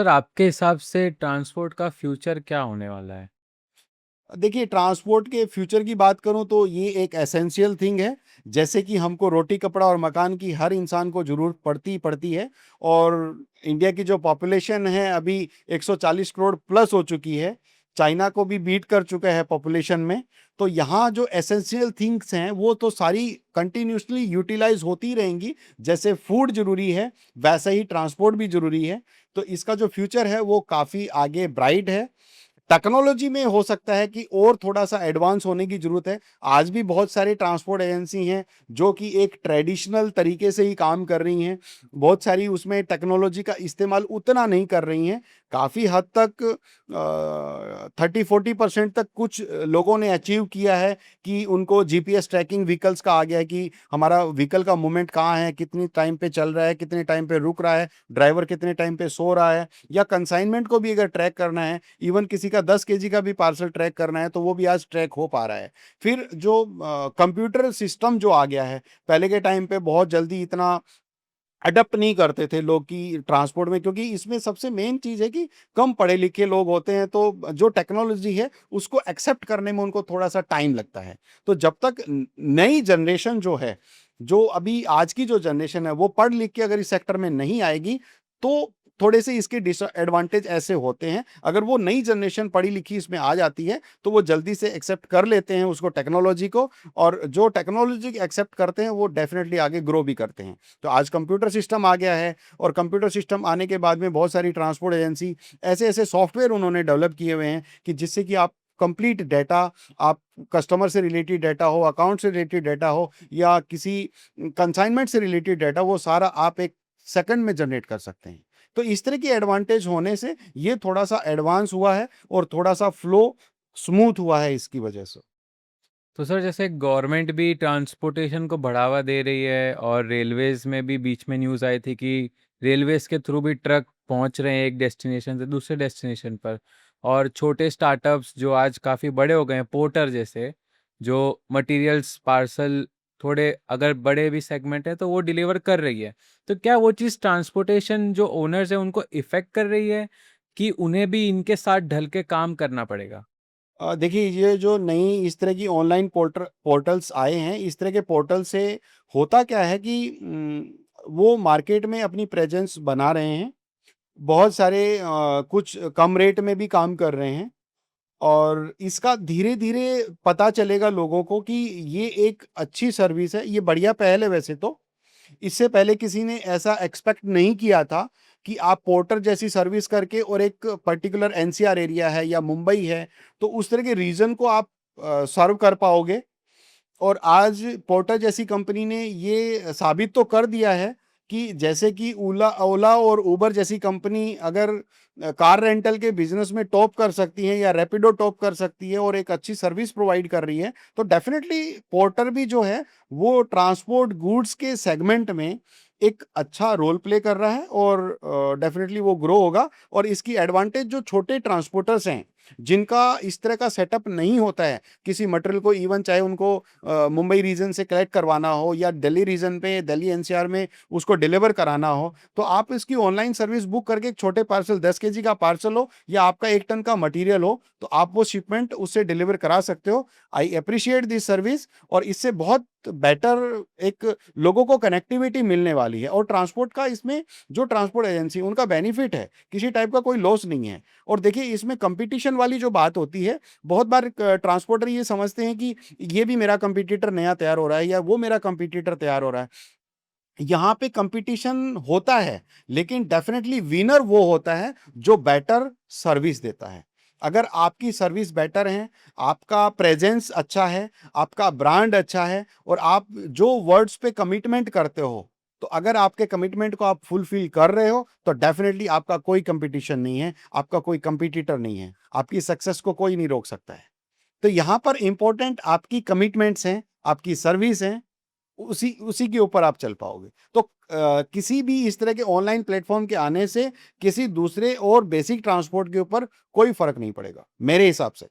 Sir, आपके हिसाब से ट्रांसपोर्ट का फ्यूचर क्या होने वाला है? देखिए, ट्रांसपोर्ट के फ्यूचर की बात करूं तो ये एक एसेंशियल थिंग है। जैसे कि हमको रोटी कपड़ा और मकान की हर इंसान को ज़रूरत पड़ती ही पड़ती है। और इंडिया की जो पॉपुलेशन है अभी 140 करोड़ प्लस हो चुकी है। चाइना को भी बीट कर चुका है पॉपुलेशन में। तो यहाँ जो एसेंशियल थिंग्स हैं वो तो सारी कंटिन्यूसली यूटिलाइज होती रहेंगी। जैसे फूड जरूरी है, वैसे ही ट्रांसपोर्ट भी जरूरी है। तो इसका जो फ्यूचर है वो काफ़ी आगे ब्राइट है। टेक्नोलॉजी में हो सकता है कि और थोड़ा सा एडवांस होने की जरूरत है। आज भी बहुत सारी ट्रांसपोर्ट एजेंसी हैं जो कि एक ट्रेडिशनल तरीके से ही काम कर रही हैं। बहुत सारी उसमें टेक्नोलॉजी का इस्तेमाल उतना नहीं कर रही हैं। काफ़ी हद तक 30-40% तक कुछ लोगों ने अचीव किया है कि उनको जीपीएस ट्रैकिंग व्हीकल्स का आ गया है कि हमारा व्हीकल का मूवमेंट कहाँ है, कितनी टाइम पे चल रहा है, कितने टाइम पे रुक रहा है, ड्राइवर कितने टाइम पे सो रहा है, या कंसाइनमेंट को भी अगर ट्रैक करना है, इवन किसी का 10 केजी का भी पार्सल ट्रैक करना है तो वो भी आज ट्रैक हो पा रहा है। फिर जो कंप्यूटर सिस्टम जो आ गया है, पहले के टाइम पे बहुत जल्दी इतना अडप्ट नहीं करते थे लोग कि ट्रांसपोर्ट में, क्योंकि इसमें सबसे मेन चीज है कि कम पढ़े लिखे लोग होते हैं तो जो टेक्नोलॉजी है उसको एक्सेप्ट करने में उनको थोड़ा सा टाइम लगता है। तो जब तक नई जनरेशन जो है, जो अभी आज की जो जनरेशन है वो पढ़ लिख के अगर इस सेक्टर में नहीं आएगी तो थोड़े से इसके डिसएडवांटेज ऐसे होते हैं। अगर वो नई जनरेशन पढ़ी लिखी इसमें आ जाती है तो वो जल्दी से एक्सेप्ट कर लेते हैं उसको, टेक्नोलॉजी को। और जो टेक्नोलॉजी एक्सेप्ट करते हैं वो डेफिनेटली आगे ग्रो भी करते हैं। तो आज कंप्यूटर सिस्टम आ गया है, और कंप्यूटर सिस्टम आने के बाद में बहुत सारी ट्रांसपोर्ट एजेंसी ऐसे ऐसे सॉफ्टवेयर उन्होंने डेवलप किए हुए हैं कि जिससे कि आप कंप्लीट डाटा, आप कस्टमर से रिलेटेड डाटा हो, अकाउंट से रिलेटेड डाटा हो, या किसी कंसाइनमेंट से रिलेटेड डाटा, वो सारा आप एक सेकंड में जनरेट कर सकते हैं। तो इस तरह की एडवांटेज होने से ये थोड़ा सा एडवांस हुआ है और थोड़ा सा फ्लो स्मूथ हुआ है इसकी वजह से। तो सर, जैसे गवर्नमेंट भी ट्रांसपोर्टेशन को बढ़ावा दे रही है और रेलवेज़ में भी बीच में न्यूज़ आई थी कि रेलवेज़ के थ्रू भी ट्रक पहुंच रहे हैं एक डेस्टिनेशन से दूसरे डेस्टिनेशन पर। और छोटे स्टार्टअप्स जो आज काफ़ी बड़े हो गए हैं, पोर्टर जैसे, जो मटेरियल्स पार्सल थोड़े अगर बड़े भी सेगमेंट है तो वो डिलीवर कर रही है। तो क्या वो चीज़ ट्रांसपोर्टेशन जो ओनर्स हैं उनको इफ़ेक्ट कर रही है कि उन्हें भी इनके साथ ढल के काम करना पड़ेगा? देखिए, ये जो नई इस तरह की ऑनलाइन पोर्टल्स आए हैं, इस तरह के पोर्टल से होता क्या है कि वो मार्केट में अपनी प्रेजेंस बना रहे हैं। बहुत सारे कुछ कम रेट में भी काम कर रहे हैं। और इसका धीरे-धीरे पता चलेगा लोगों को कि ये एक अच्छी सर्विस है, ये बढ़िया पहल है वैसे तो। इससे पहले किसी ने ऐसा एक्सपेक्ट नहीं किया था कि आप पोर्टर जैसी सर्विस करके, और एक पर्टिकुलर एनसीआर एरिया है या मुंबई है, तो उस तरह के रीजन को आप सर्व कर पाओगे। और आज पोर्टर जैसी कंपनी ने ये साबित तो कर दिया है कि जैसे कि ओला ओला और उबर जैसी कंपनी अगर कार रेंटल के बिजनेस में टॉप कर सकती है, या रैपिडो टॉप कर सकती है और एक अच्छी सर्विस प्रोवाइड कर रही है, तो डेफिनेटली पोर्टर भी जो है वो ट्रांसपोर्ट गुड्स के सेगमेंट में एक अच्छा रोल प्ले कर रहा है। और डेफिनेटली वो ग्रो होगा। और इसकी एडवांटेज जो छोटे ट्रांसपोर्टर्स हैं, जिनका इस तरह का सेटअप नहीं होता है, किसी मटेरियल को इवन चाहे उनको मुंबई रीजन से कलेक्ट करवाना हो या दिल्ली रीजन पे, दिल्ली एनसीआर में उसको डिलीवर कराना हो, तो आप इसकी ऑनलाइन सर्विस बुक करके एक छोटे पार्सल, 10 केजी का पार्सल हो या आपका 1 टन का मटेरियल हो, तो आप वो शिपमेंट उससे डिलीवर करा सकते हो। I appreciate this service. और इससे बहुत बेटर एक लोगों को कनेक्टिविटी मिलने वाली है। और ट्रांसपोर्ट का इसमें जो ट्रांसपोर्ट एजेंसी, उनका बेनिफिट है, किसी टाइप का कोई लॉस नहीं है। और देखिए, इसमें कंपटीशन वाली जो बात होती है, बहुत बार ट्रांसपोर्टर ये समझते हैं कि ये भी मेरा कंपटीटर नया तैयार हो रहा है या वो मेरा कंपटीटर तैयार हो रहा है। यहाँ पे कंपटीशन होता है, लेकिन डेफिनेटली विनर वो होता है जो बेटर सर्विस देता है। अगर आपकी सर्विस बेटर है, आपका प्रेजेंस अच्छा है, आपका ब्रांड अच्छा है, और आप जो वर्ड्स पे कमिटमेंट करते हो, तो अगर आपके कमिटमेंट को आप फुलफिल कर रहे हो तो डेफिनेटली आपका कोई कंपटीशन नहीं है, आपका कोई कंपटीटर नहीं है, आपकी सक्सेस को कोई नहीं रोक सकता है। तो यहाँ पर इंपॉर्टेंट आपकी कमिटमेंट्स हैं, आपकी सर्विस है, उसी उसी के ऊपर आप चल पाओगे। तो किसी भी इस तरह के ऑनलाइन प्लेटफॉर्म के आने से किसी दूसरे और बेसिक ट्रांसपोर्ट के ऊपर कोई फर्क नहीं पड़ेगा मेरे हिसाब से।